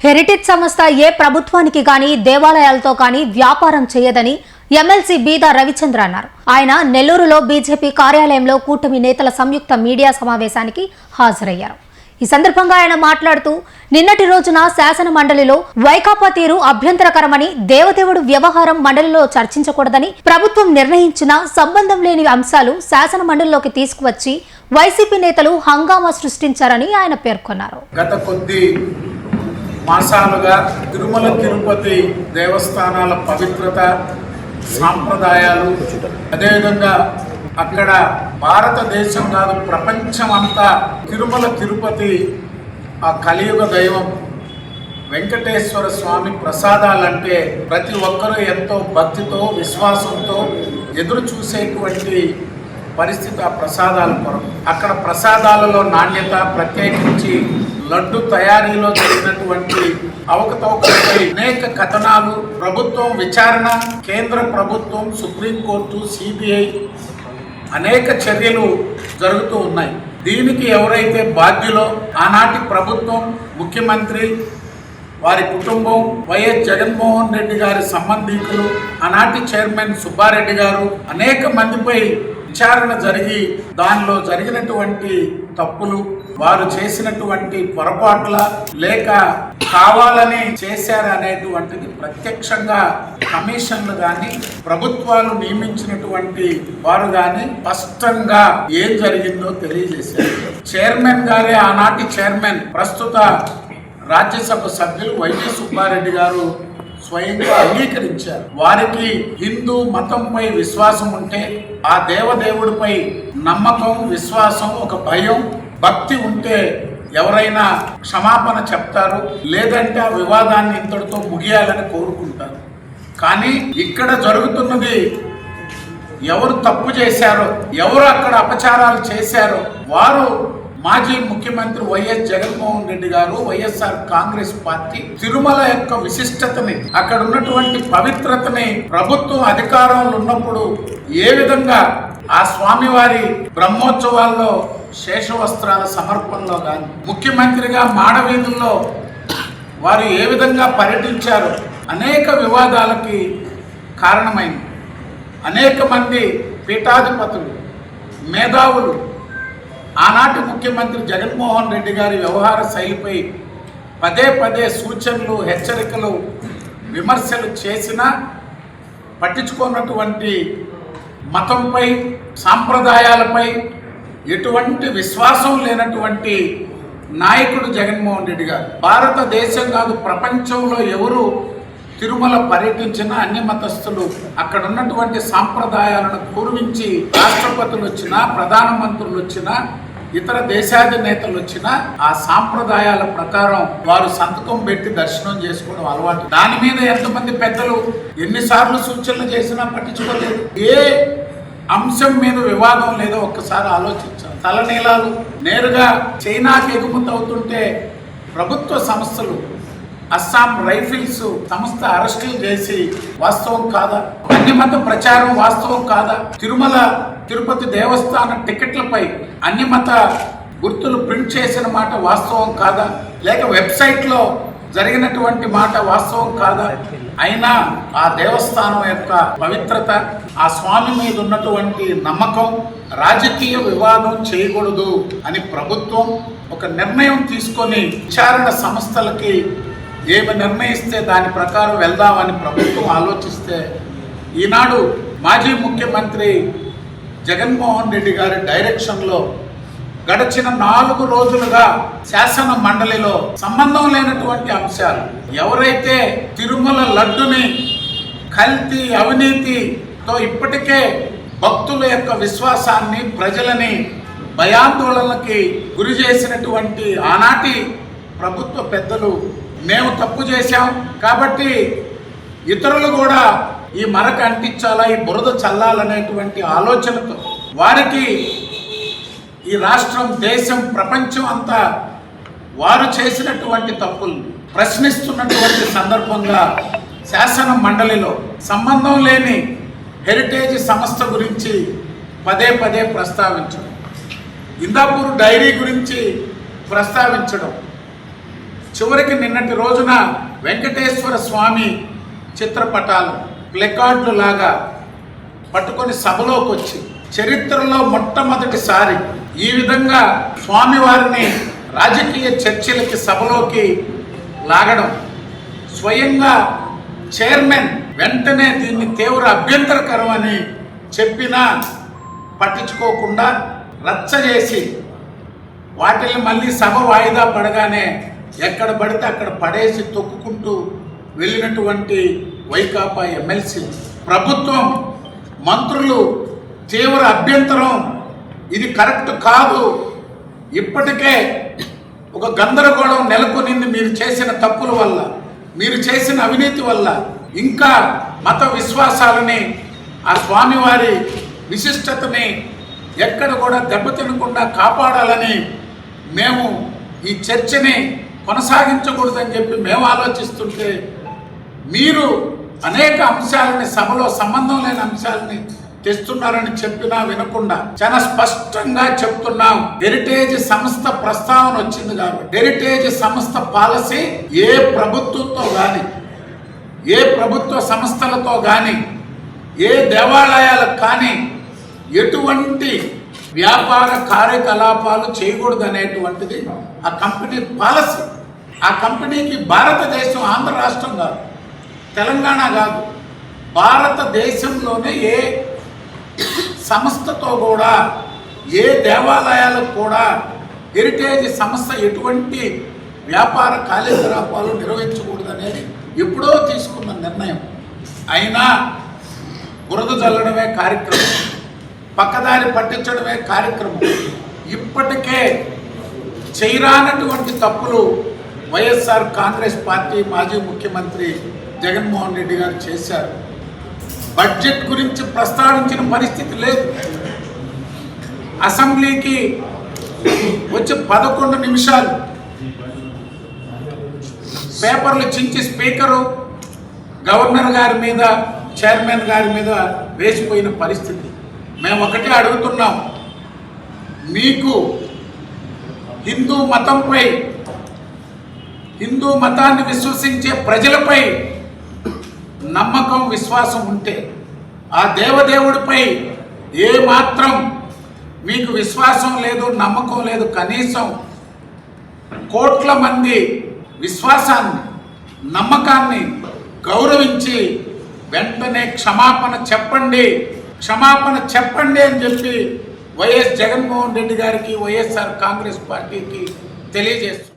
Heritage సంస్థ ఏ ప్రభుత్వానికి గాని దేవాలయాలతో కానీ వ్యాపారం చేయదని ఎమ్మెల్సీ బీదా రవిచంద్ర అన్నారు. ఆయన నెల్లూరులో బీజేపీ కార్యాలయంలో కూటమి నేతల సంయుక్త మీడియా సమావేశానికి హాజరయ్యారు. ఈ సందర్భంగా ఆయన మాట్లాడుతూ నిన్నటి రోజున శాసన మండలిలో వైకాపా తీరు అభ్యంతరకరమని, దేవదేవుడు వ్యవహారం మండలిలో చర్చించకూడదని ప్రభుత్వం నిర్ణయించిన సంబంధం లేని అంశాలు శాసన మండలిలోకి తీసుకువచ్చి వైసీపీ నేతలు హంగామా సృష్టించారని ఆయన పేర్కొన్నారు. గత కొద్ది మాసాలుగా తిరుమల తిరుపతి దేవస్థానాల పవిత్రత, సాంప్రదాయాలు, అదేవిధంగా అక్కడ భారతదేశం కాదు ప్రపంచం అంతా తిరుమల తిరుపతి ఆ కలియుగ దైవం వెంకటేశ్వర స్వామి ప్రసాదాలంటే ప్రతి ఒక్కరూ ఎంతో భక్తితో, విశ్వాసంతో ఎదురు చూసేటువంటి పరిస్థితి ఆ ప్రసాదాల కొరకు. అక్కడ ప్రసాదాలలో నాణ్యత, ప్రత్యేకించి లడ్డు తయారీలో జరిగినటువంటి అవకతవకలపై అనేక కథనాలు, ప్రభుత్వం విచారణ, కేంద్ర ప్రభుత్వం, సుప్రీంకోర్టు, సిబిఐ అనేక చర్యలు జరుగుతూ ఉన్నాయి. దీనికి ఎవరైతే బాధ్యులో ఆనాటి ప్రభుత్వం, ముఖ్యమంత్రి, వారి కుటుంబం, వైఎస్ జగన్మోహన్ రెడ్డి గారి సంబంధికులు, ఆనాటి చైర్మన్ సుబ్బారెడ్డి గారు అనేక మందిపై విచారణ జరిగి దానిలో జరిగినటువంటి తప్పులు, వారు చేసినటువంటి పొరపాట్ల లేక కావాలని చేశారనేటువంటిది ప్రత్యక్షంగా కమిషన్లు కానీ ప్రభుత్వాలు నియమించినటువంటి వారు కానీ స్పష్టంగా ఏం జరిగిందో తెలియజేశారు. చైర్మన్ గారే, ఆనాటి చైర్మన్, ప్రస్తుత రాజ్యసభ సభ్యులు వైఎస్ సుబ్బారెడ్డి గారు స్వయంగా అంగీకరించారు. వారికి హిందూ మతంపై విశ్వాసం ఉంటే, ఆ దేవదేవుడిపై నమ్మకం, విశ్వాసం, ఒక భయం, భక్తి ఉంటే ఎవరైనా క్షమాపణ చెప్తారు, లేదంటే ఆ వివాదాన్ని ఇంతటితో ముగియాలని కోరుకుంటారు. కానీ ఇక్కడ జరుగుతున్నది ఎవరు తప్పు చేశారో, ఎవరు అక్కడ అపచారాలు చేశారో వారు మాజీ ముఖ్యమంత్రి వైఎస్ జగన్మోహన్ రెడ్డి గారు, వైఎస్ఆర్ కాంగ్రెస్ పార్టీ తిరుమల యొక్క విశిష్టతని, అక్కడ ఉన్నటువంటి పవిత్రతని ప్రభుత్వం అధికారంలో ఉన్నప్పుడు ఏ విధంగా ఆ స్వామివారి బ్రహ్మోత్సవాల్లో శేషవస్త్రాల సమర్పణలో కానీ, ముఖ్యమంత్రిగా మాడవీధుల్లో వారు ఏ విధంగా పర్యటించారో అనేక వివాదాలకి కారణమైంది. అనేక మంది పీఠాధిపతులు, మేధావులు ఆనాటి ముఖ్యమంత్రి జగన్మోహన్ రెడ్డి గారి వ్యవహార శైలిపై పదే పదే సూచనలు, హెచ్చరికలు, విమర్శలు చేసినా పట్టించుకున్నటువంటి మతంపై, సాంప్రదాయాలపై ఎటువంటి విశ్వాసం లేనటువంటి నాయకుడు జగన్మోహన్ రెడ్డి గారు. భారతదేశం కాదు ప్రపంచంలో ఎవరు తిరుమల పర్యటించిన అన్ని మతస్థులు అక్కడ ఉన్నటువంటి సాంప్రదాయాలను పూర్వించి రాష్ట్రపతులు వచ్చినా, ప్రధానమంత్రులు వచ్చినా, ఇతర దేశాధినేతలు వచ్చినా ఆ సాంప్రదాయాల ప్రకారం వారు సంతకం పెట్టి దర్శనం చేసుకోవడం అలవాటు. దాని మీద ఎంతమంది పెద్దలు ఎన్నిసార్లు సూచనలు చేసినా పట్టించుకోలేదు. ఏ అంశం మీద వివాదం లేదో ఒక్కసారి ఆలోచించాలి. తలనీలాలు నేరుగా చైనాకి ఎగుమతి అవుతుంటే ప్రభుత్వ సంస్థలు, అస్సాం రైఫిల్స్ సంస్థ అరెస్టులు చేసి వాస్తవం కాదా? అన్ని మత ప్రచారం వాస్తవం కాదా? తిరుమల తిరుపతి దేవస్థాన టికెట్లపై అన్ని మత గుర్తులు ప్రింట్ చేసిన మాట వాస్తవం కాదా? లేక వెబ్సైట్లో జరిగినటువంటి మాట వాస్తవం కాదా? అయినా ఆ దేవస్థానం యొక్క పవిత్రత, ఆ స్వామి మీద ఉన్నటువంటి నమ్మకం, రాజకీయ వివాదం చేయకూడదు అని ప్రభుత్వం ఒక నిర్ణయం తీసుకొని విచారణ సంస్థలకి ఏమి నిర్ణయిస్తే దాని ప్రకారం వెళ్దామని ప్రభుత్వం ఆలోచిస్తే, ఈనాడు మాజీ ముఖ్యమంత్రి జగన్మోహన్ రెడ్డి గారి డైరెక్షన్లో గడిచిన 4 రోజులుగా శాసన మండలిలో సంబంధం లేనటువంటి అంశాలు, ఎవరైతే తిరుమల లడ్డుని కల్తీ, అవినీతితో ఇప్పటికే భక్తుల యొక్క విశ్వాసాన్ని, ప్రజలని భయాందోళనకి గురి చేసినటువంటి ఆనాటి ప్రభుత్వ పెద్దలు, మేము తప్పు చేశాం కాబట్టి ఇతరులు కూడా ఈ మరక అంటించాలా, ఈ బురద చల్లాలనేటువంటి ఆలోచనతో వారికి ఈ రాష్ట్రం, దేశం, ప్రపంచం అంతా వారు చేసినటువంటి తప్పులు ప్రశ్నిస్తున్నటువంటి సందర్భంగా శాసన మండలిలో సంబంధం లేని హెరిటేజ్ సంస్థ గురించి పదే పదే ప్రస్తావించడం, ఇందాపూర్ డైరీ గురించి ప్రస్తావించడం, చివరికి నిన్నటి రోజున వెంకటేశ్వర స్వామి చిత్రపటాలు ప్లెకార్డులు లాగా పట్టుకొని సభలోకి వచ్చి చరిత్రలో మొట్టమొదటిసారి ఈ విధంగా స్వామివారిని రాజకీయ చర్చలకి సభలోకి లాగడం, స్వయంగా చైర్మన్ వెంటనే దీన్ని తీవ్ర అభ్యంతరకరం అని చెప్పినా పట్టించుకోకుండా రచ్చ చేసి వాటిని మళ్ళీ సభ వాయిదా పడగానే ఎక్కడ పడితే అక్కడ పడేసి తొక్కుకుంటూ వెళ్ళినటువంటి వైకాపా ఎమ్మెల్సీ, ప్రభుత్వం మంత్రులు తీవ్ర అభ్యంతరం, ఇది కరెక్ట్ కాదు, ఇప్పటికే ఒక గందరగోళం నెలకొనింది మీరు చేసిన తప్పుల వల్ల, మీరు చేసిన అవినీతి వల్ల, ఇంకా మత విశ్వాసాలని ఆ స్వామివారి విశిష్టతని ఎక్కడ కూడా దెబ్బతినకుండా కాపాడాలని మేము ఈ చర్చని కొనసాగించకూడదని చెప్పి మేము ఆలోచిస్తుంటే మీరు అనేక అంశాలని సభలో సంబంధం లేని అంశాలని తెస్తున్నారని చెప్పినా వినకుండా చాలా స్పష్టంగా చెప్తున్నాం. హెరిటేజ్ సంస్థ ప్రస్తావన వచ్చింది కాబట్టి హెరిటేజ్ సంస్థ పాలసీ ఏ ప్రభుత్వంతో కానీ, ఏ ప్రభుత్వ సంస్థలతో కానీ, ఏ దేవాలయాలకు కానీ ఎటువంటి వ్యాపార కార్యకలాపాలు చేయకూడదు అనేటువంటిది ఆ కంపెనీ పాలసీ. ఆ కంపెనీకి భారతదేశం, ఆంధ్ర రాష్ట్రం కాదు, తెలంగాణ కాదు, భారతదేశంలోనే ఏ సంస్థతో కూడా, ఏ దేవాలయాలకు కూడా హెరిటేజ్ సంస్థ ఎటువంటి వ్యాపార కార్యకలాపాలు నిర్వహించకూడదు అనేది ఎప్పుడో తీసుకున్న నిర్ణయం. అయినా బురద చల్లడమే కార్యక్రమం, పక్కదారి పట్టించడమే కార్యక్రమం. ఇప్పటికే చేయరానటువంటి తప్పులు వైఎస్ఆర్ కాంగ్రెస్ పార్టీ మాజీ ముఖ్యమంత్రి జగన్మోహన్ రెడ్డి గారు చేశారు. బడ్జెట్ గురించి ప్రస్తావించిన పరిస్థితి లేదు. అసెంబ్లీకి వచ్చి 11 నిమిషాలు పేపర్లు చించి స్పీకరు గవర్నర్ గారి మీద, చైర్మన్ గారి మీద వేసిపోయిన పరిస్థితి. మేము ఒకటే అడుగుతున్నాం, మీకు హిందూ మతంపై, హిందూ మతాన్ని విశ్వసించే ప్రజలపై నమ్మకం, విశ్వాసం ఉంటే, ఆ దేవదేవుడిపై ఏ మాత్రం మీకు విశ్వాసం లేదు, నమ్మకం లేదు, కనీసం కోట్ల మంది విశ్వాసాన్ని, నమ్మకాన్ని గౌరవించి వెంటనే క్షమాపణ చెప్పండి అని చెప్పి వైఎస్ జగన్మోహన్ రెడ్డి గారికి, వైఎస్ఆర్ కాంగ్రెస్ పార్టీకి తెలియజేస్తుంది.